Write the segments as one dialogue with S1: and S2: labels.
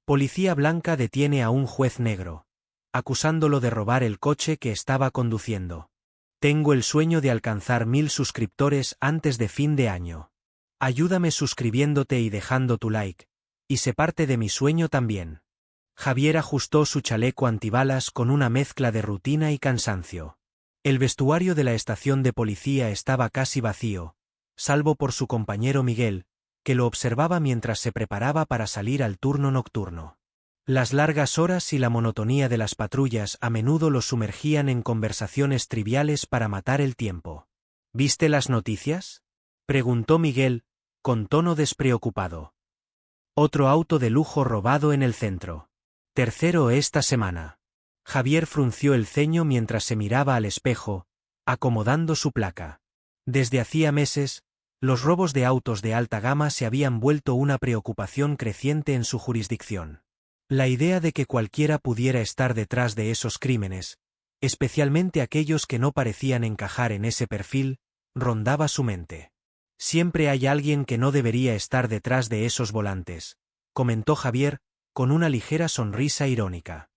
S1: Policía blanca detiene a un juez negro, acusándolo de robar el coche que estaba conduciendo. Tengo el sueño de alcanzar 1000 suscriptores antes de fin de año. Ayúdame suscribiéndote y dejando tu like, y sé parte de mi sueño también. Javier ajustó su chaleco antibalas con una mezcla de rutina y cansancio. El vestuario de la estación de policía estaba casi vacío, salvo por su compañero Miguel, que lo observaba mientras se preparaba para salir al turno nocturno. Las largas horas y la monotonía de las patrullas a menudo los sumergían en conversaciones triviales para matar el tiempo. ¿Viste las noticias?, preguntó Miguel, con tono despreocupado. Otro auto de lujo robado en el centro. Tercero esta semana. Javier frunció el ceño mientras se miraba al espejo, acomodando su placa. Desde hacía meses, los robos de autos de alta gama se habían vuelto una preocupación creciente en su jurisdicción. La idea de que cualquiera pudiera estar detrás de esos crímenes, especialmente aquellos que no parecían encajar en ese perfil, rondaba su mente. Siempre hay alguien que no debería estar detrás de esos volantes, comentó Javier, con una ligera sonrisa irónica.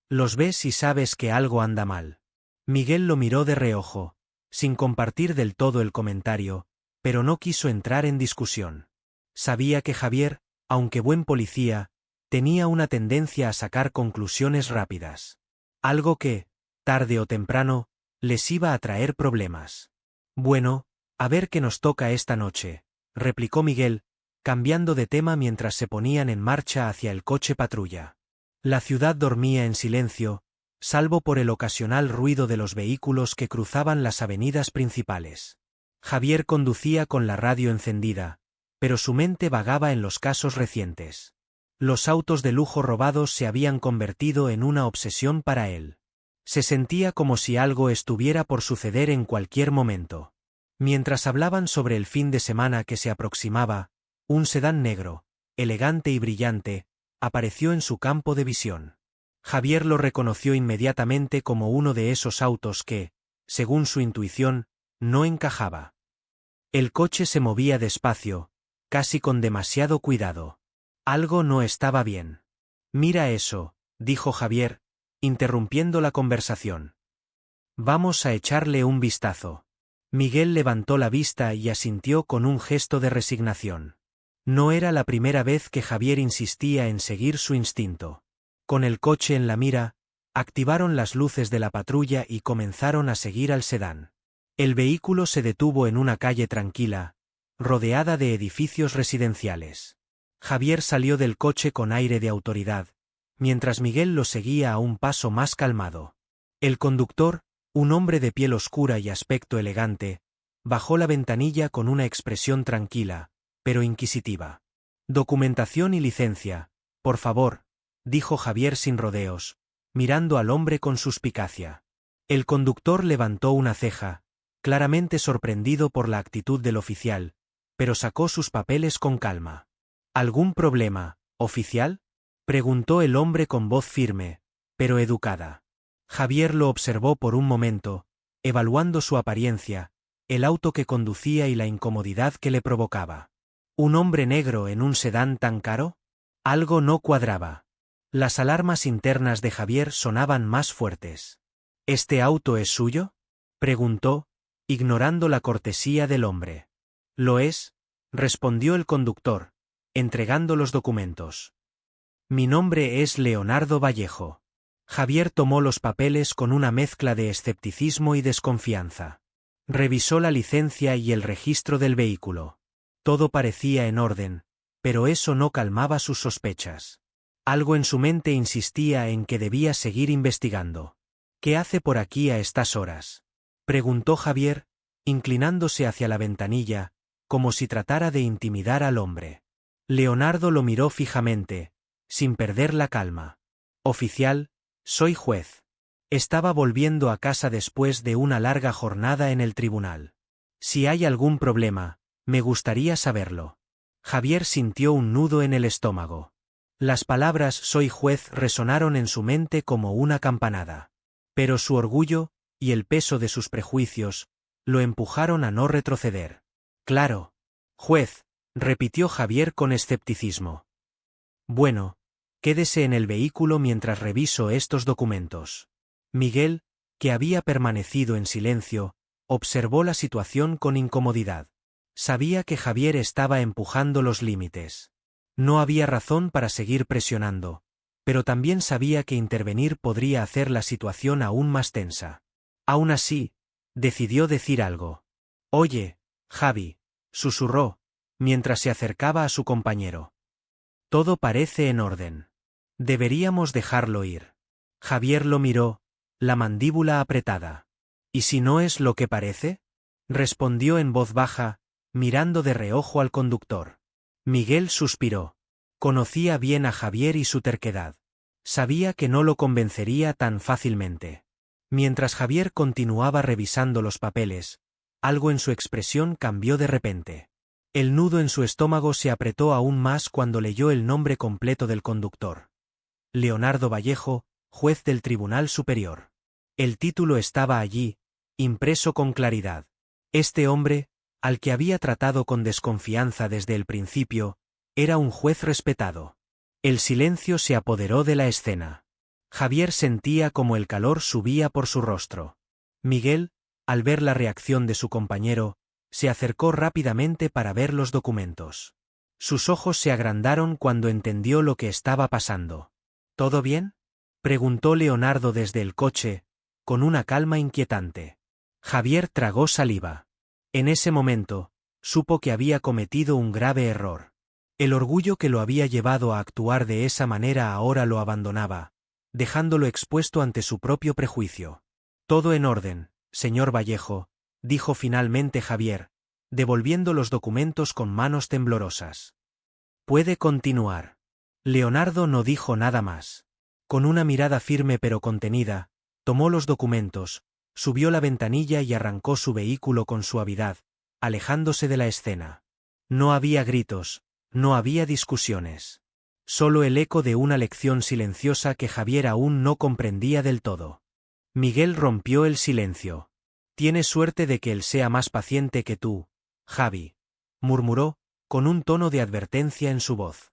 S1: Los ves y sabes que algo anda mal. Miguel lo miró de reojo, sin compartir del todo el comentario, pero no quiso entrar en discusión. Sabía que Javier, aunque buen policía, tenía una tendencia a sacar conclusiones rápidas. Algo que, tarde o temprano, les iba a traer problemas. Bueno, a ver qué nos toca esta noche, replicó Miguel, cambiando de tema mientras se ponían en marcha hacia el coche patrulla. La ciudad dormía en silencio, salvo por el ocasional ruido de los vehículos que cruzaban las avenidas principales. Javier conducía con la radio encendida, pero su mente vagaba en los casos recientes. Los autos de lujo robados se habían convertido en una obsesión para él. Se sentía como si algo estuviera por suceder en cualquier momento. Mientras hablaban sobre el fin de semana que se aproximaba, un sedán negro, elegante y brillante, apareció en su campo de visión. Javier lo reconoció inmediatamente como uno de esos autos que, según su intuición, no encajaba. El coche se movía despacio, casi con demasiado cuidado. Algo no estaba bien. Mira eso, dijo Javier, interrumpiendo la conversación. Vamos a echarle un vistazo. Miguel levantó la vista y asintió con un gesto de resignación. No era la primera vez que Javier insistía en seguir su instinto. Con el coche en la mira, activaron las luces de la patrulla y comenzaron a seguir al sedán. El vehículo se detuvo en una calle tranquila, rodeada de edificios residenciales. Javier salió del coche con aire de autoridad, mientras Miguel lo seguía a un paso más calmado. El conductor, un hombre de piel oscura y aspecto elegante, bajó la ventanilla con una expresión tranquila, pero inquisitiva. Documentación y licencia, por favor, dijo Javier sin rodeos, mirando al hombre con suspicacia. El conductor levantó una ceja, claramente sorprendido por la actitud del oficial, pero sacó sus papeles con calma. ¿Algún problema, oficial?, preguntó el hombre con voz firme, pero educada. Javier lo observó por un momento, evaluando su apariencia, el auto que conducía y la incomodidad que le provocaba. ¿Un hombre negro en un sedán tan caro? Algo no cuadraba. Las alarmas internas de Javier sonaban más fuertes. ¿Este auto es suyo?, preguntó, ignorando la cortesía del hombre. Lo es, respondió el conductor, entregando los documentos. Mi nombre es Leonardo Vallejo. Javier tomó los papeles con una mezcla de escepticismo y desconfianza. Revisó la licencia y el registro del vehículo. Todo parecía en orden, pero eso no calmaba sus sospechas. Algo en su mente insistía en que debía seguir investigando. ¿Qué hace por aquí a estas horas?, preguntó Javier, inclinándose hacia la ventanilla, como si tratara de intimidar al hombre. Leonardo lo miró fijamente, sin perder la calma. Oficial, soy juez. Estaba volviendo a casa después de una larga jornada en el tribunal. Si hay algún problema, me gustaría saberlo. Javier sintió un nudo en el estómago. Las palabras «soy juez» resonaron en su mente como una campanada. Pero su orgullo, y el peso de sus prejuicios, lo empujaron a no retroceder. Claro. Juez, repitió Javier con escepticismo. Bueno, Quédese en el vehículo mientras reviso estos documentos. Miguel, que había permanecido en silencio, observó la situación con incomodidad. Sabía que Javier estaba empujando los límites. No había razón para seguir presionando, pero también sabía que intervenir podría hacer la situación aún más tensa. Aún así, decidió decir algo. «Oye, Javi», susurró, mientras se acercaba a su compañero. «Todo parece en orden. Deberíamos dejarlo ir». Javier lo miró, la mandíbula apretada. «¿Y si no es lo que parece?», respondió en voz baja, mirando de reojo al conductor. Miguel suspiró. Conocía bien a Javier y su terquedad. Sabía que no lo convencería tan fácilmente. Mientras Javier continuaba revisando los papeles, algo en su expresión cambió de repente. El nudo en su estómago se apretó aún más cuando leyó el nombre completo del conductor. Leonardo Vallejo, juez del Tribunal Superior. El título estaba allí, impreso con claridad. Este hombre, al que había tratado con desconfianza desde el principio, era un juez respetado. El silencio se apoderó de la escena. Javier sentía como el calor subía por su rostro. Miguel, al ver la reacción de su compañero, se acercó rápidamente para ver los documentos. Sus ojos se agrandaron cuando entendió lo que estaba pasando. ¿Todo bien?, preguntó Leonardo desde el coche, con una calma inquietante. Javier tragó saliva. En ese momento, supo que había cometido un grave error. El orgullo que lo había llevado a actuar de esa manera ahora lo abandonaba, dejándolo expuesto ante su propio prejuicio. «Todo en orden, señor Vallejo», dijo finalmente Javier, devolviendo los documentos con manos temblorosas. «Puede continuar». Leonardo no dijo nada más. Con una mirada firme pero contenida, tomó los documentos, subió la ventanilla y arrancó su vehículo con suavidad, alejándose de la escena. No había gritos, no había discusiones. Solo el eco de una lección silenciosa que Javier aún no comprendía del todo. Miguel rompió el silencio. «Tienes suerte de que él sea más paciente que tú, Javi», murmuró, con un tono de advertencia en su voz.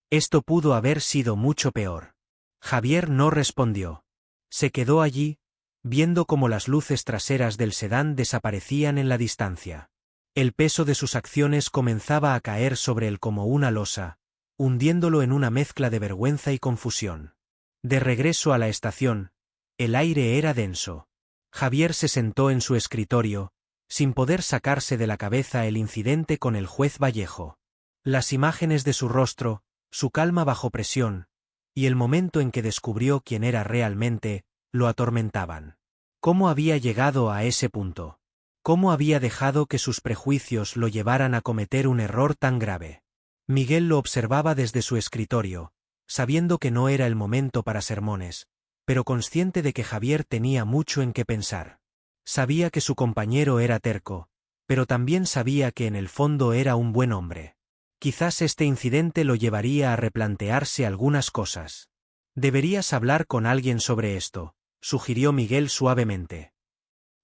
S1: «Esto pudo haber sido mucho peor». Javier no respondió. Se quedó allí, viendo cómo las luces traseras del sedán desaparecían en la distancia. El peso de sus acciones comenzaba a caer sobre él como una losa, hundiéndolo en una mezcla de vergüenza y confusión. De regreso a la estación, el aire era denso. Javier se sentó en su escritorio, sin poder sacarse de la cabeza el incidente con el juez Vallejo. Las imágenes de su rostro, su calma bajo presión, y el momento en que descubrió quién era realmente, lo atormentaban. ¿Cómo había llegado a ese punto? ¿Cómo había dejado que sus prejuicios lo llevaran a cometer un error tan grave? Miguel lo observaba desde su escritorio, sabiendo que no era el momento para sermones, pero consciente de que Javier tenía mucho en qué pensar. Sabía que su compañero era terco, pero también sabía que en el fondo era un buen hombre. Quizás este incidente lo llevaría a replantearse algunas cosas. «Deberías hablar con alguien sobre esto», sugirió Miguel suavemente.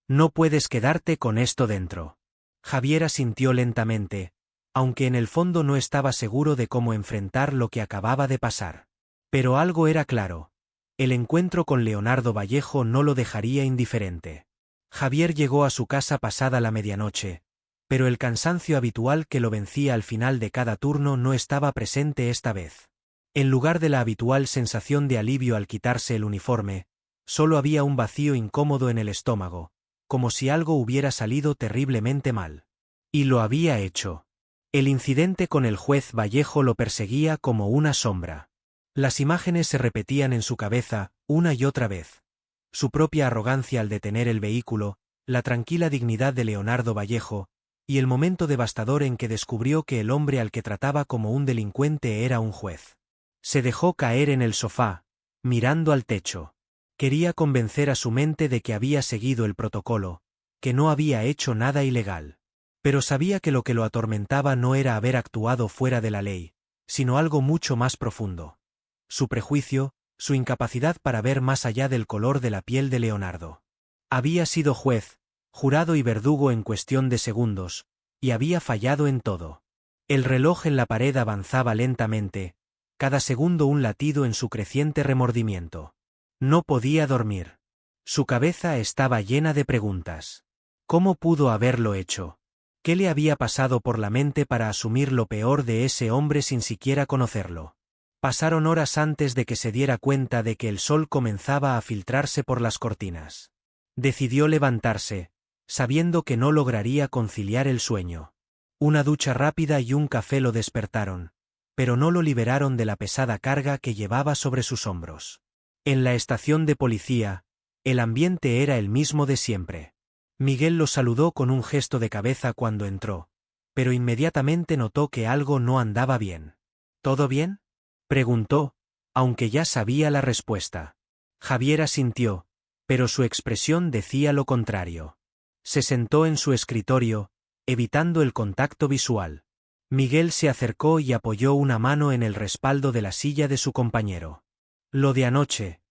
S1: «No puedes quedarte con esto dentro». Javier asintió lentamente, aunque en el fondo no estaba seguro de cómo enfrentar lo que acababa de pasar. Pero algo era claro. El encuentro con Leonardo Vallejo no lo dejaría indiferente. Javier llegó a su casa pasada la medianoche, pero el cansancio habitual que lo vencía al final de cada turno no estaba presente esta vez. En lugar de la habitual sensación de alivio al quitarse el uniforme, solo había un vacío incómodo en el estómago, como si algo hubiera salido terriblemente mal. Y lo había hecho. El incidente con el juez Vallejo lo perseguía como una sombra. Las imágenes se repetían en su cabeza, una y otra vez. Su propia arrogancia al detener el vehículo, la tranquila dignidad de Leonardo Vallejo, y el momento devastador en que descubrió que el hombre al que trataba como un delincuente era un juez. Se dejó caer en el sofá, mirando al techo. Quería convencer a su mente de que había seguido el protocolo, que no había hecho nada ilegal. Pero sabía que lo que lo atormentaba no era haber actuado fuera de la ley, sino algo mucho más profundo. Su prejuicio, su incapacidad para ver más allá del color de la piel de Leonardo. Había sido juez, jurado y verdugo en cuestión de segundos, y había fallado en todo. El reloj en la pared avanzaba lentamente, cada segundo un latido en su creciente remordimiento. No podía dormir. Su cabeza estaba llena de preguntas. ¿Cómo pudo haberlo hecho? ¿Qué le había pasado por la mente para asumir lo peor de ese hombre sin siquiera conocerlo? Pasaron horas antes de que se diera cuenta de que el sol comenzaba a filtrarse por las cortinas. Decidió levantarse, sabiendo que no lograría conciliar el sueño. Una ducha rápida y un café lo despertaron, pero no lo liberaron de la pesada carga que llevaba sobre sus hombros. En la estación de policía, el ambiente era el mismo de siempre. Miguel lo saludó con un gesto de cabeza cuando entró, pero inmediatamente notó que algo no andaba bien. ¿Todo bien?, preguntó, aunque ya sabía la respuesta. Javier asintió, pero su expresión decía lo contrario. Se sentó en su escritorio, evitando el contacto visual. Miguel se acercó y apoyó una mano en el respaldo de la silla de su compañero. Lo de anoche,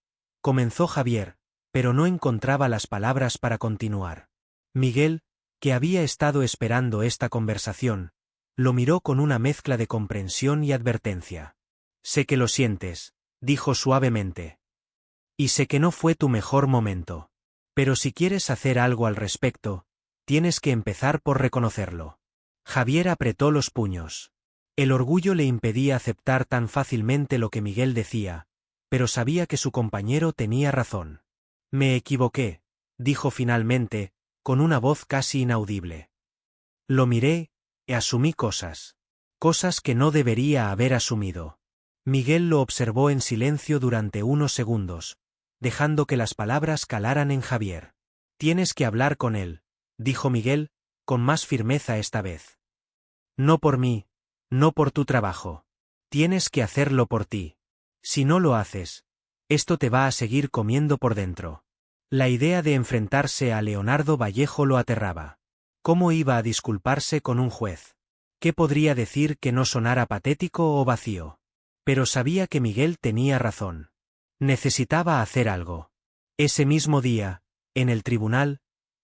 S1: comenzó Javier, pero no encontraba las palabras para continuar. Miguel, que había estado esperando esta conversación, lo miró con una mezcla de comprensión y advertencia. Sé que lo sientes, dijo suavemente. Y sé que no fue tu mejor momento. Pero si quieres hacer algo al respecto, tienes que empezar por reconocerlo. Javier apretó los puños. El orgullo le impedía aceptar tan fácilmente lo que Miguel decía, pero sabía que su compañero tenía razón. Me equivoqué, dijo finalmente, con una voz casi inaudible. Lo miré, y asumí cosas. Cosas que no debería haber asumido. Miguel lo observó en silencio durante unos segundos, dejando que las palabras calaran en Javier. Tienes que hablar con él, dijo Miguel, con más firmeza esta vez. No por mí, no por tu trabajo. Tienes que hacerlo por ti. Si no lo haces, esto te va a seguir comiendo por dentro. La idea de enfrentarse a Leonardo Vallejo lo aterraba. ¿Cómo iba a disculparse con un juez? ¿Qué podría decir que no sonara patético o vacío? Pero sabía que Miguel tenía razón. Necesitaba hacer algo. Ese mismo día, en el tribunal,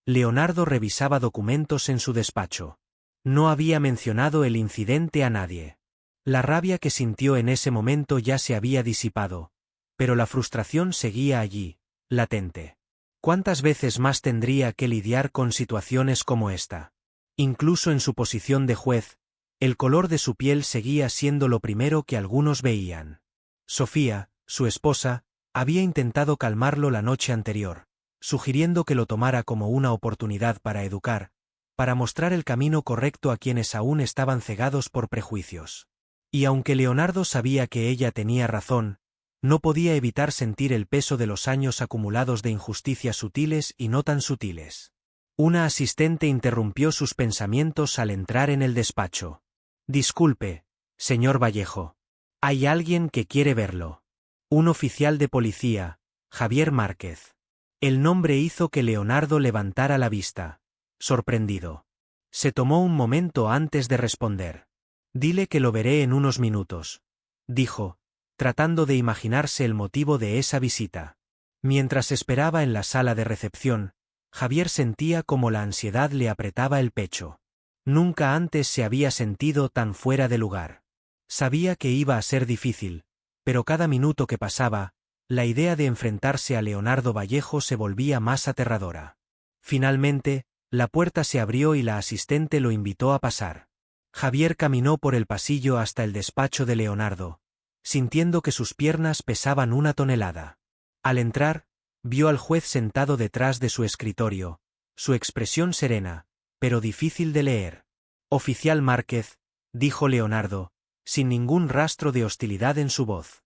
S1: Leonardo revisaba documentos en su despacho. No había mencionado el incidente a nadie. La rabia que sintió en ese momento ya se había disipado, pero la frustración seguía allí, latente. ¿Cuántas veces más tendría que lidiar con situaciones como esta? Incluso en su posición de juez, el color de su piel seguía siendo lo primero que algunos veían. Sofía, su esposa, había intentado calmarlo la noche anterior, sugiriendo que lo tomara como una oportunidad para educar, para mostrar el camino correcto a quienes aún estaban cegados por prejuicios. Y aunque Leonardo sabía que ella tenía razón, no podía evitar sentir el peso de los años acumulados de injusticias sutiles y no tan sutiles. Una asistente interrumpió sus pensamientos al entrar en el despacho. Disculpe, señor Vallejo. Hay alguien que quiere verlo. Un oficial de policía, Javier Márquez. El nombre hizo que Leonardo levantara la vista, sorprendido. Se tomó un momento antes de responder. Dile que lo veré en unos minutos, dijo, tratando de imaginarse el motivo de esa visita. Mientras esperaba en la sala de recepción, Javier sentía como la ansiedad le apretaba el pecho. Nunca antes se había sentido tan fuera de lugar. Sabía que iba a ser difícil, pero cada minuto que pasaba, la idea de enfrentarse a Leonardo Vallejo se volvía más aterradora. Finalmente, la puerta se abrió y la asistente lo invitó a pasar. Javier caminó por el pasillo hasta el despacho de Leonardo, sintiendo que sus piernas pesaban una tonelada. Al entrar, vio al juez sentado detrás de su escritorio, su expresión serena, pero difícil de leer. Oficial Márquez, dijo Leonardo, sin ningún rastro de hostilidad en su voz.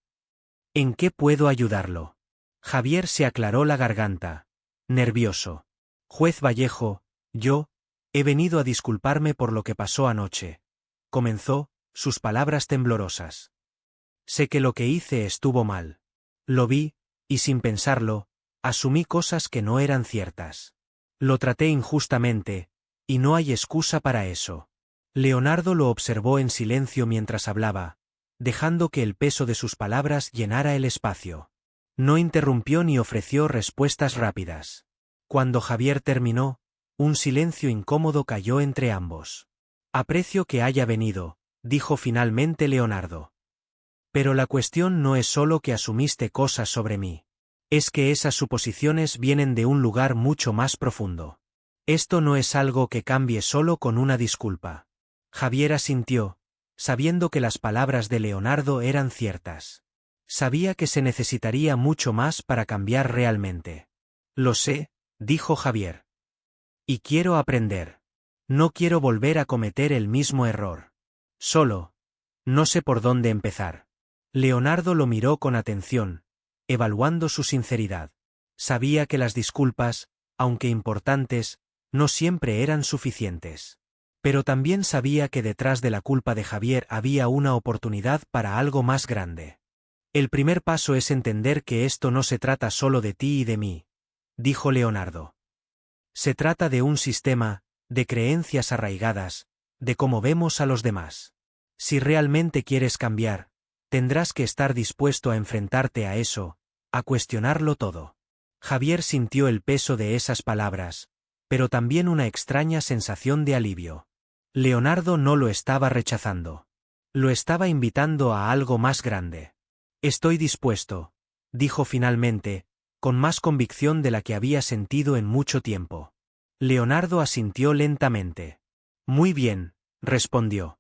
S1: ¿En qué puedo ayudarlo? Javier se aclaró la garganta, nervioso. Juez Vallejo, yo, he venido a disculparme por lo que pasó anoche. Comenzó, sus palabras temblorosas. Sé que lo que hice estuvo mal. Lo vi, y sin pensarlo, asumí cosas que no eran ciertas. Lo traté injustamente, y no hay excusa para eso. Leonardo lo observó en silencio mientras hablaba, dejando que el peso de sus palabras llenara el espacio. No interrumpió ni ofreció respuestas rápidas. Cuando Javier terminó, un silencio incómodo cayó entre ambos. Aprecio que haya venido, dijo finalmente Leonardo. Pero la cuestión no es solo que asumiste cosas sobre mí. Es que esas suposiciones vienen de un lugar mucho más profundo. Esto no es algo que cambie solo con una disculpa. Javier asintió, sabiendo que las palabras de Leonardo eran ciertas. Sabía que se necesitaría mucho más para cambiar realmente. Lo sé, dijo Javier. Y quiero aprender. No quiero volver a cometer el mismo error. Solo, no sé por dónde empezar. Leonardo lo miró con atención, evaluando su sinceridad. Sabía que las disculpas, aunque importantes, no siempre eran suficientes. Pero también sabía que detrás de la culpa de Javier había una oportunidad para algo más grande. El primer paso es entender que esto no se trata solo de ti y de mí, dijo Leonardo. Se trata de un sistema, de creencias arraigadas, de cómo vemos a los demás. Si realmente quieres cambiar, tendrás que estar dispuesto a enfrentarte a eso, a cuestionarlo todo. Javier sintió el peso de esas palabras, pero también una extraña sensación de alivio. Leonardo no lo estaba rechazando. Lo estaba invitando a algo más grande. Estoy dispuesto, dijo finalmente, con más convicción de la que había sentido en mucho tiempo. Leonardo asintió lentamente. Muy bien, respondió.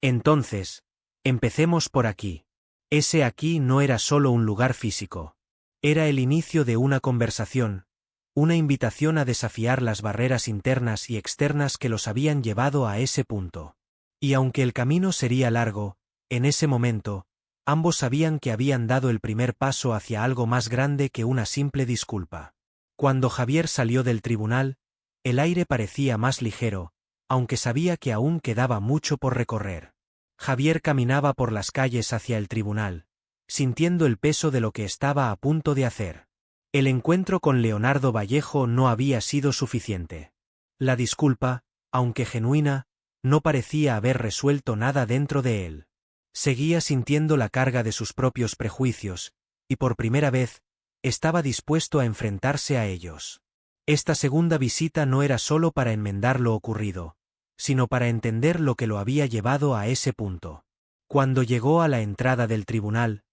S1: Entonces, empecemos por aquí. Ese aquí no era solo un lugar físico. Era el inicio de una conversación, una invitación a desafiar las barreras internas y externas que los habían llevado a ese punto. Y aunque el camino sería largo, en ese momento, ambos sabían que habían dado el primer paso hacia algo más grande que una simple disculpa. Cuando Javier salió del tribunal, el aire parecía más ligero, aunque sabía que aún quedaba mucho por recorrer. Javier caminaba por las calles hacia el tribunal, sintiendo el peso de lo que estaba a punto de hacer. El encuentro con Leonardo Vallejo no había sido suficiente. La disculpa, aunque genuina, no parecía haber resuelto nada dentro de él. Seguía sintiendo la carga de sus propios prejuicios, y por primera vez, estaba dispuesto a enfrentarse a ellos. Esta segunda visita no era solo para enmendar lo ocurrido, sino para entender lo que lo había llevado a ese punto. Cuando llegó a la entrada del tribunal,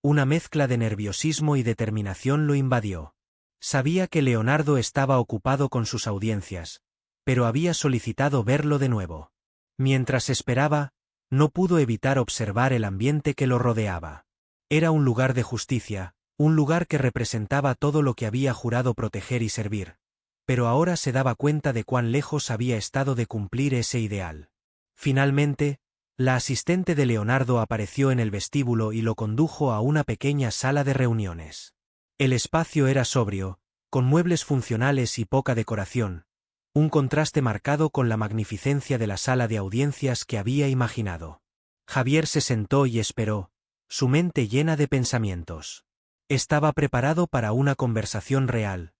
S1: una mezcla de nerviosismo y determinación lo invadió. Sabía que Leonardo estaba ocupado con sus audiencias, pero había solicitado verlo de nuevo. Mientras esperaba, no pudo evitar observar el ambiente que lo rodeaba. Era un lugar de justicia, un lugar que representaba todo lo que había jurado proteger y servir, pero ahora se daba cuenta de cuán lejos había estado de cumplir ese ideal. Finalmente, la asistente de Leonardo apareció en el vestíbulo y lo condujo a una pequeña sala de reuniones. El espacio era sobrio, con muebles funcionales y poca decoración, un contraste marcado con la magnificencia de la sala de audiencias que había imaginado. Javier se sentó y esperó, su mente llena de pensamientos. Estaba preparado para una conversación real,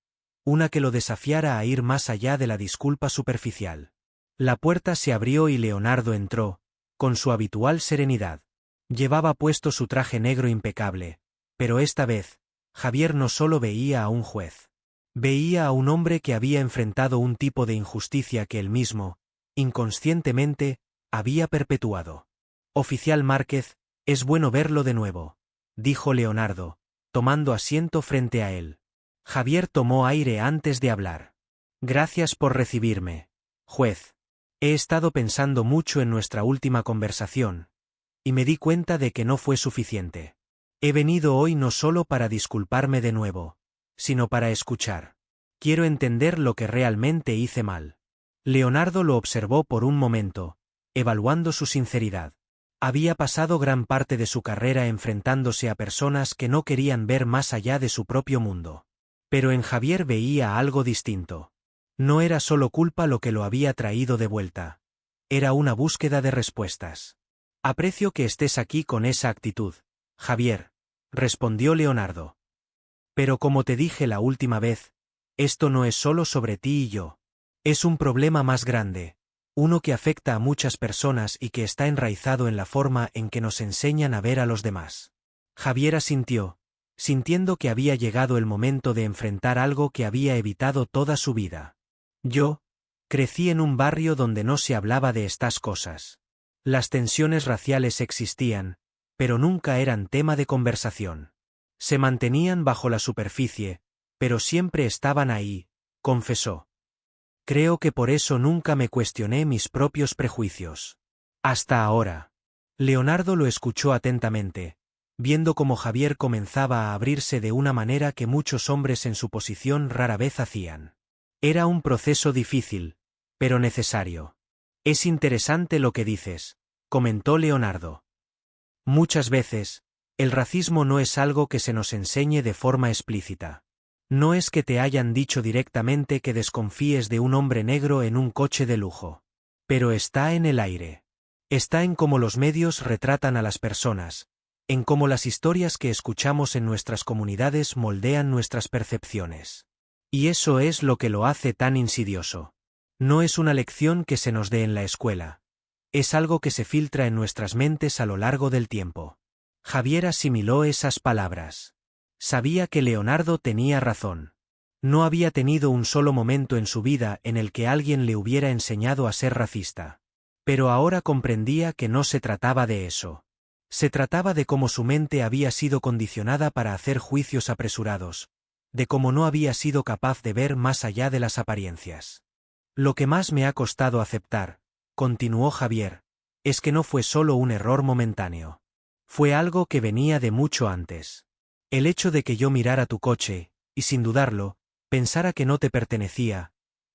S1: una que lo desafiara a ir más allá de la disculpa superficial. La puerta se abrió y Leonardo entró, con su habitual serenidad. Llevaba puesto su traje negro impecable, pero esta vez, Javier no solo veía a un juez. Veía a un hombre que había enfrentado un tipo de injusticia que él mismo, inconscientemente, había perpetuado. Oficial Márquez, es bueno verlo de nuevo, dijo Leonardo, tomando asiento frente a él. Javier tomó aire antes de hablar. Gracias por recibirme, juez. He estado pensando mucho en nuestra última conversación, y me di cuenta de que no fue suficiente. He venido hoy no solo para disculparme de nuevo, sino para escuchar. Quiero entender lo que realmente hice mal. Leonardo lo observó por un momento, evaluando su sinceridad. Había pasado gran parte de su carrera enfrentándose a personas que no querían ver más allá de su propio mundo. Pero en Javier veía algo distinto. No era solo culpa lo que lo había traído de vuelta. Era una búsqueda de respuestas. Aprecio que estés aquí con esa actitud, Javier, respondió Leonardo. Pero como te dije la última vez, esto no es solo sobre ti y yo. Es un problema más grande, uno que afecta a muchas personas y que está enraizado en la forma en que nos enseñan a ver a los demás. Javier asintió, sintiendo que había llegado el momento de enfrentar algo que había evitado toda su vida. Yo crecí en un barrio donde no se hablaba de estas cosas. Las tensiones raciales existían, pero nunca eran tema de conversación. Se mantenían bajo la superficie, pero siempre estaban ahí, confesó. Creo que por eso nunca me cuestioné mis propios prejuicios. Hasta ahora. Leonardo lo escuchó atentamente, viendo cómo Javier comenzaba a abrirse de una manera que muchos hombres en su posición rara vez hacían. Era un proceso difícil, pero necesario. Es interesante lo que dices, comentó Leonardo. Muchas veces, el racismo no es algo que se nos enseñe de forma explícita. No es que te hayan dicho directamente que desconfíes de un hombre negro en un coche de lujo. Pero está en el aire. Está en cómo los medios retratan a las personas, en cómo las historias que escuchamos en nuestras comunidades moldean nuestras percepciones. Y eso es lo que lo hace tan insidioso. No es una lección que se nos dé en la escuela. Es algo que se filtra en nuestras mentes a lo largo del tiempo. Javier asimiló esas palabras. Sabía que Leonardo tenía razón. No había tenido un solo momento en su vida en el que alguien le hubiera enseñado a ser racista. Pero ahora comprendía que no se trataba de eso. Se trataba de cómo su mente había sido condicionada para hacer juicios apresurados, de cómo no había sido capaz de ver más allá de las apariencias. Lo que más me ha costado aceptar, continuó Javier, es que no fue solo un error momentáneo. Fue algo que venía de mucho antes. El hecho de que yo mirara tu coche, y sin dudarlo, pensara que no te pertenecía,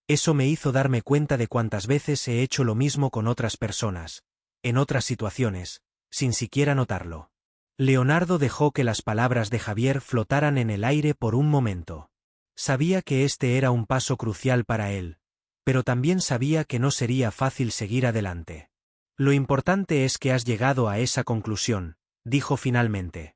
S1: eso me hizo darme cuenta de cuántas veces he hecho lo mismo con otras personas, en otras situaciones, sin siquiera notarlo. Leonardo dejó que las palabras de Javier flotaran en el aire por un momento. Sabía que este era un paso crucial para él, pero también sabía que no sería fácil seguir adelante. Lo importante es que has llegado a esa conclusión, dijo finalmente.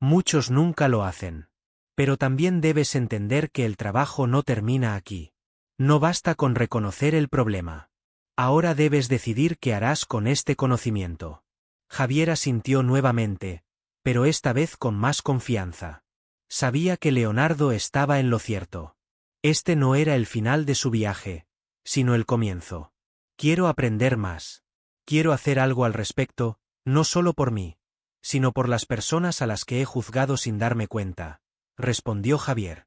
S1: Muchos nunca lo hacen. Pero también debes entender que el trabajo no termina aquí. No basta con reconocer el problema. Ahora debes decidir qué harás con este conocimiento. Javier asintió nuevamente, pero esta vez con más confianza. Sabía que Leonardo estaba en lo cierto. Este no era el final de su viaje, sino el comienzo. Quiero aprender más. Quiero hacer algo al respecto, no solo por mí, sino por las personas a las que he juzgado sin darme cuenta, respondió Javier.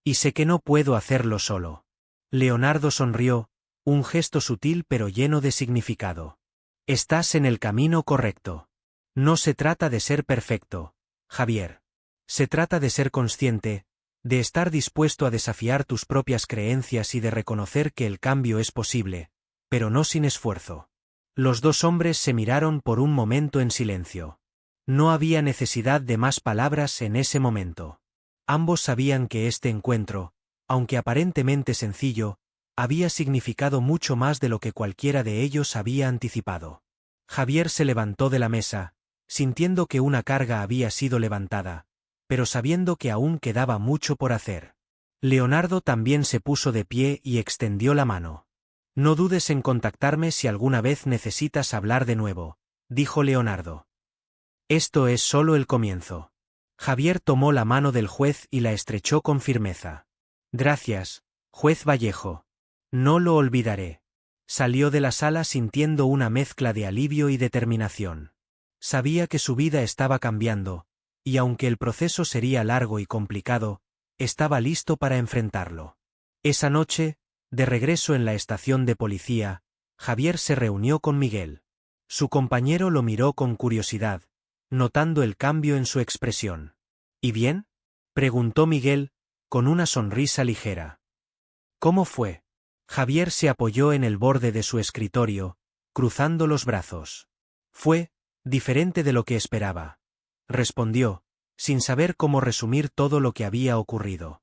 S1: Y sé que no puedo hacerlo solo. Leonardo sonrió, un gesto sutil pero lleno de significado. Estás en el camino correcto. No se trata de ser perfecto, Javier. Se trata de ser consciente, de estar dispuesto a desafiar tus propias creencias y de reconocer que el cambio es posible, pero no sin esfuerzo. Los dos hombres se miraron por un momento en silencio. No había necesidad de más palabras en ese momento. Ambos sabían que este encuentro, aunque aparentemente sencillo, había significado mucho más de lo que cualquiera de ellos había anticipado. Javier se levantó de la mesa, sintiendo que una carga había sido levantada, pero sabiendo que aún quedaba mucho por hacer. Leonardo también se puso de pie y extendió la mano. No dudes en contactarme si alguna vez necesitas hablar de nuevo, dijo Leonardo. Esto es solo el comienzo. Javier tomó la mano del juez y la estrechó con firmeza. Gracias, juez Vallejo. No lo olvidaré. Salió de la sala sintiendo una mezcla de alivio y determinación. Sabía que su vida estaba cambiando, y aunque el proceso sería largo y complicado, estaba listo para enfrentarlo. Esa noche, de regreso en la estación de policía, Javier se reunió con Miguel. Su compañero lo miró con curiosidad, notando el cambio en su expresión. ¿Y bien?, preguntó Miguel, con una sonrisa ligera. ¿Cómo fue? Javier se apoyó en el borde de su escritorio, cruzando los brazos. Fue diferente de lo que esperaba, respondió, sin saber cómo resumir todo lo que había ocurrido.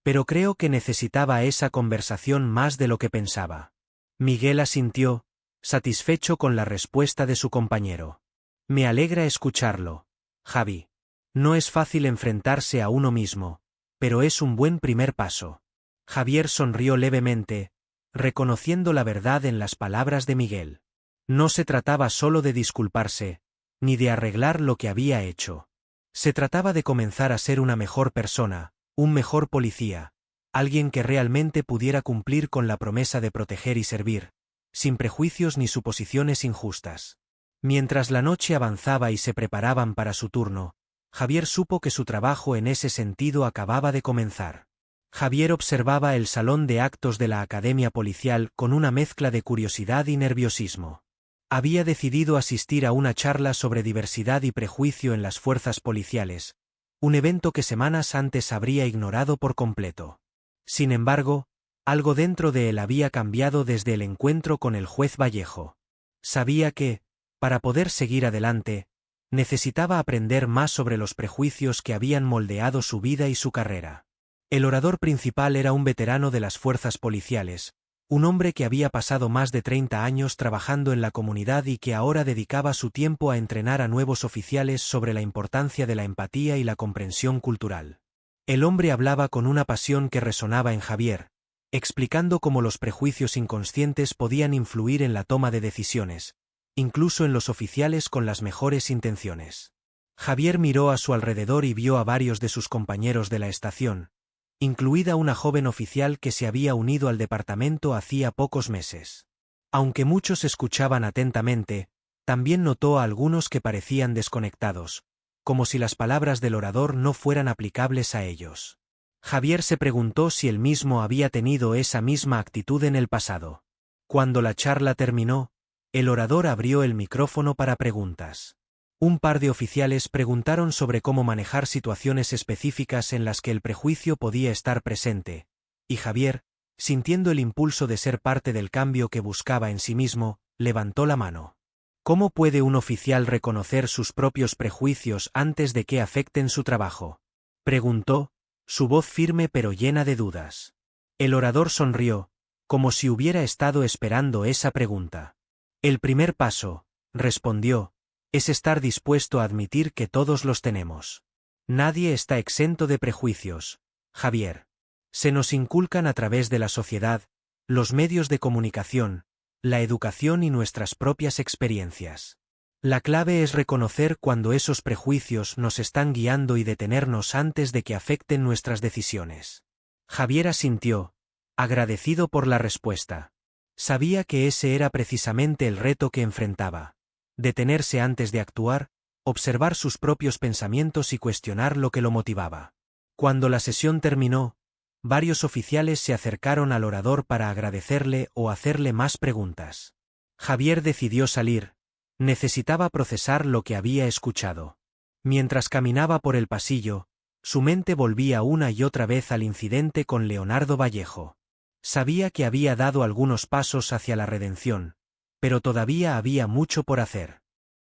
S1: Pero creo que necesitaba esa conversación más de lo que pensaba. Miguel asintió, satisfecho con la respuesta de su compañero. Me alegra escucharlo, Javi. No es fácil enfrentarse a uno mismo, pero es un buen primer paso. Javier sonrió levemente, reconociendo la verdad en las palabras de Miguel. No se trataba solo de disculparse, ni de arreglar lo que había hecho. Se trataba de comenzar a ser una mejor persona, un mejor policía, alguien que realmente pudiera cumplir con la promesa de proteger y servir, sin prejuicios ni suposiciones injustas. Mientras la noche avanzaba y se preparaban para su turno, Javier supo que su trabajo en ese sentido acababa de comenzar. Javier observaba el salón de actos de la Academia Policial con una mezcla de curiosidad y nerviosismo. Había decidido asistir a una charla sobre diversidad y prejuicio en las fuerzas policiales, un evento que semanas antes habría ignorado por completo. Sin embargo, algo dentro de él había cambiado desde el encuentro con el juez Vallejo. Sabía que, para poder seguir adelante, necesitaba aprender más sobre los prejuicios que habían moldeado su vida y su carrera. El orador principal era un veterano de las fuerzas policiales, un hombre que había pasado más de 30 años trabajando en la comunidad y que ahora dedicaba su tiempo a entrenar a nuevos oficiales sobre la importancia de la empatía y la comprensión cultural. El hombre hablaba con una pasión que resonaba en Javier, explicando cómo los prejuicios inconscientes podían influir en la toma de decisiones, incluso en los oficiales con las mejores intenciones. Javier miró a su alrededor y vio a varios de sus compañeros de la estación, incluida una joven oficial que se había unido al departamento hacía pocos meses. Aunque muchos escuchaban atentamente, también notó a algunos que parecían desconectados, como si las palabras del orador no fueran aplicables a ellos. Javier se preguntó si él mismo había tenido esa misma actitud en el pasado. Cuando la charla terminó, el orador abrió el micrófono para preguntas. Un par de oficiales preguntaron sobre cómo manejar situaciones específicas en las que el prejuicio podía estar presente, y Javier, sintiendo el impulso de ser parte del cambio que buscaba en sí mismo, levantó la mano. ¿Cómo puede un oficial reconocer sus propios prejuicios antes de que afecten su trabajo?, preguntó, su voz firme pero llena de dudas. El orador sonrió, como si hubiera estado esperando esa pregunta. El primer paso, respondió, es estar dispuesto a admitir que todos los tenemos. Nadie está exento de prejuicios, Javier. Se nos inculcan a través de la sociedad, los medios de comunicación, la educación y nuestras propias experiencias. La clave es reconocer cuando esos prejuicios nos están guiando y detenernos antes de que afecten nuestras decisiones. Javier asintió, agradecido por la respuesta. Sabía que ese era precisamente el reto que enfrentaba. Detenerse antes de actuar, observar sus propios pensamientos y cuestionar lo que lo motivaba. Cuando la sesión terminó, varios oficiales se acercaron al orador para agradecerle o hacerle más preguntas. Javier decidió salir, necesitaba procesar lo que había escuchado. Mientras caminaba por el pasillo, su mente volvía una y otra vez al incidente con Leonardo Vallejo. Sabía que había dado algunos pasos hacia la redención, pero todavía había mucho por hacer.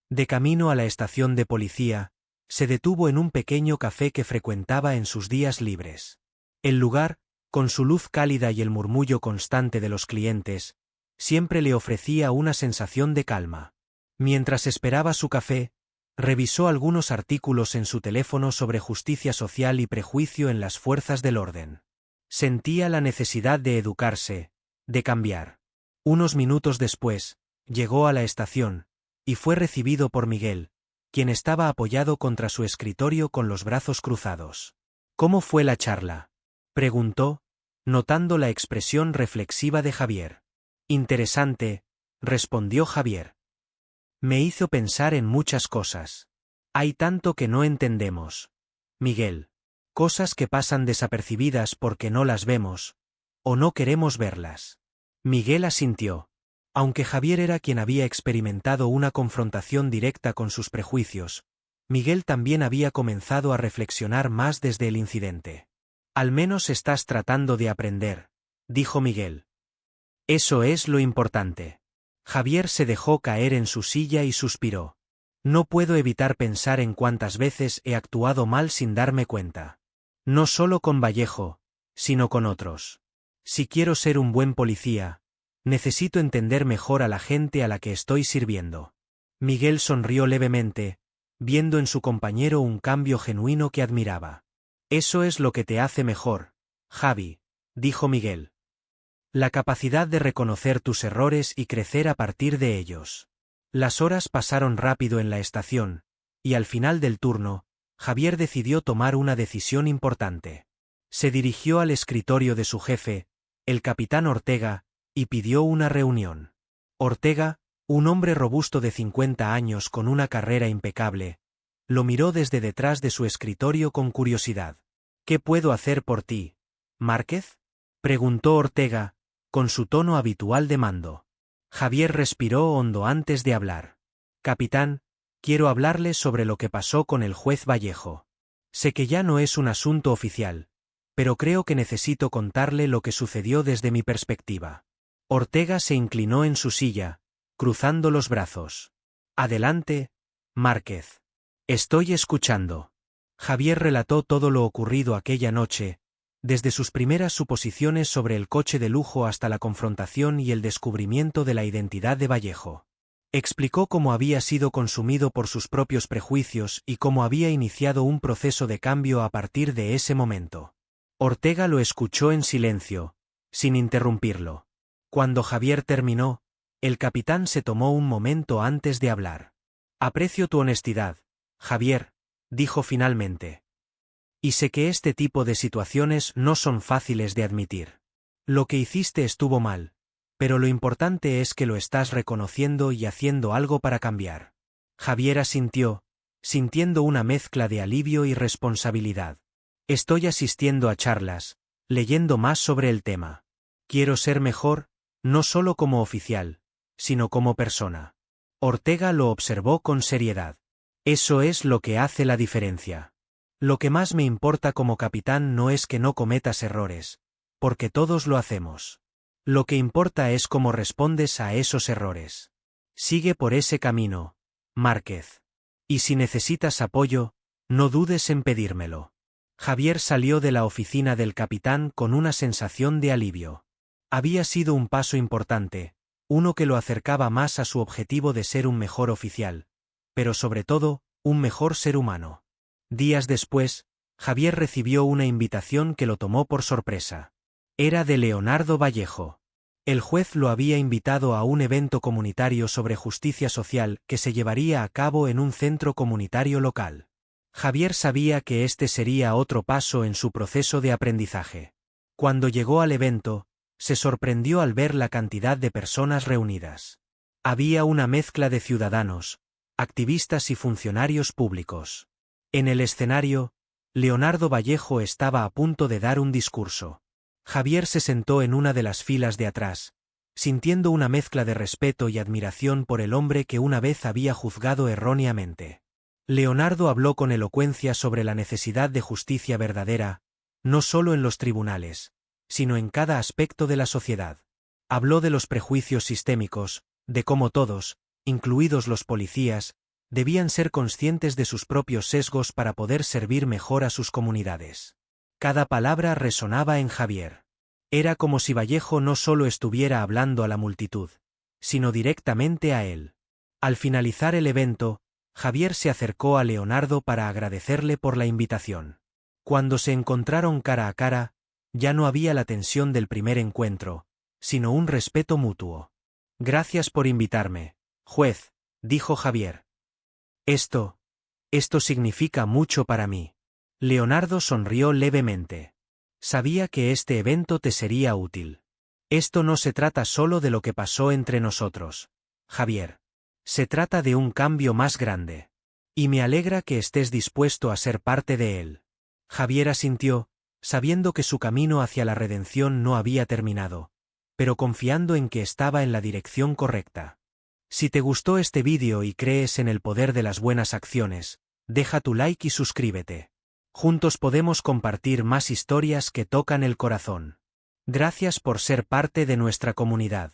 S1: De camino a la estación de policía, se detuvo en un pequeño café que frecuentaba en sus días libres. El lugar, con su luz cálida y el murmullo constante de los clientes, siempre le ofrecía una sensación de calma. Mientras esperaba su café, revisó algunos artículos en su teléfono sobre justicia social y prejuicio en las fuerzas del orden. Sentía la necesidad de educarse, de cambiar. Unos minutos después, llegó a la estación, y fue recibido por Miguel, quien estaba apoyado contra su escritorio con los brazos cruzados. ¿Cómo fue la charla?, preguntó, notando la expresión reflexiva de Javier. Interesante, respondió Javier. Me hizo pensar en muchas cosas. Hay tanto que no entendemos, Miguel. Cosas que pasan desapercibidas porque no las vemos, o no queremos verlas. Miguel asintió. Aunque Javier era quien había experimentado una confrontación directa con sus prejuicios, Miguel también había comenzado a reflexionar más desde el incidente. Al menos estás tratando de aprender, dijo Miguel. Eso es lo importante. Javier se dejó caer en su silla y suspiró. No puedo evitar pensar en cuántas veces he actuado mal sin darme cuenta. No solo con Vallejo, sino con otros. Si quiero ser un buen policía, necesito entender mejor a la gente a la que estoy sirviendo. Miguel sonrió levemente, viendo en su compañero un cambio genuino que admiraba. Eso es lo que te hace mejor, Javi, dijo Miguel. La capacidad de reconocer tus errores y crecer a partir de ellos. Las horas pasaron rápido en la estación, y al final del turno, Javier decidió tomar una decisión importante. Se dirigió al escritorio de su jefe, el capitán Ortega, y pidió una reunión. Ortega, Un hombre robusto de 50 años con una carrera impecable, lo miró desde detrás de su escritorio con curiosidad. ¿Qué puedo hacer por ti, Márquez?, preguntó Ortega, con su tono habitual de mando. Javier respiró hondo antes de hablar. Capitán, quiero hablarle sobre lo que pasó con el juez Vallejo. Sé que ya no es un asunto oficial, pero creo que necesito contarle lo que sucedió desde mi perspectiva. Ortega se inclinó en su silla, cruzando los brazos. Adelante, Márquez. Estoy escuchando. Javier relató todo lo ocurrido aquella noche, desde sus primeras suposiciones sobre el coche de lujo hasta la confrontación y el descubrimiento de la identidad de Vallejo. Explicó cómo había sido consumido por sus propios prejuicios y cómo había iniciado un proceso de cambio a partir de ese momento. Ortega lo escuchó en silencio, sin interrumpirlo. Cuando Javier terminó, el capitán se tomó un momento antes de hablar. Aprecio tu honestidad, Javier, dijo finalmente. Y sé que este tipo de situaciones no son fáciles de admitir. Lo que hiciste estuvo mal, pero lo importante es que lo estás reconociendo y haciendo algo para cambiar. Javier asintió, sintiendo una mezcla de alivio y responsabilidad. Estoy asistiendo a charlas, leyendo más sobre el tema. Quiero ser mejor, no solo como oficial, sino como persona. Ortega lo observó con seriedad. Eso es lo que hace la diferencia. Lo que más me importa como capitán no es que no cometas errores, porque todos lo hacemos. Lo que importa es cómo respondes a esos errores. Sigue por ese camino, Márquez. Y si necesitas apoyo, no dudes en pedírmelo. Javier salió de la oficina del capitán con una sensación de alivio. Había sido un paso importante, uno que lo acercaba más a su objetivo de ser un mejor oficial, pero sobre todo, un mejor ser humano. Días después, Javier recibió una invitación que lo tomó por sorpresa. Era de Leonardo Vallejo. El juez lo había invitado a un evento comunitario sobre justicia social que se llevaría a cabo en un centro comunitario local. Javier sabía que este sería otro paso en su proceso de aprendizaje. Cuando llegó al evento, se sorprendió al ver la cantidad de personas reunidas. Había una mezcla de ciudadanos, activistas y funcionarios públicos. En el escenario, Leonardo Vallejo estaba a punto de dar un discurso. Javier se sentó en una de las filas de atrás, sintiendo una mezcla de respeto y admiración por el hombre que una vez había juzgado erróneamente. Leonardo habló con elocuencia sobre la necesidad de justicia verdadera, no solo en los tribunales, sino en cada aspecto de la sociedad. Habló de los prejuicios sistémicos, de cómo todos, incluidos los policías, debían ser conscientes de sus propios sesgos para poder servir mejor a sus comunidades. Cada palabra resonaba en Javier. Era como si Vallejo no solo estuviera hablando a la multitud, sino directamente a él. Al finalizar el evento, Javier se acercó a Leonardo para agradecerle por la invitación. Cuando se encontraron cara a cara, ya no había la tensión del primer encuentro, sino un respeto mutuo. Gracias por invitarme, juez, dijo Javier. Esto significa mucho para mí. Leonardo sonrió levemente. Sabía que este evento te sería útil. Esto no se trata solo de lo que pasó entre nosotros, Javier. Se trata de un cambio más grande. Y me alegra que estés dispuesto a ser parte de él. Javier asintió, sabiendo que su camino hacia la redención no había terminado, pero confiando en que estaba en la dirección correcta. Si te gustó este vídeo y crees en el poder de las buenas acciones, deja tu like y suscríbete. Juntos podemos compartir más historias que tocan el corazón. Gracias por ser parte de nuestra comunidad.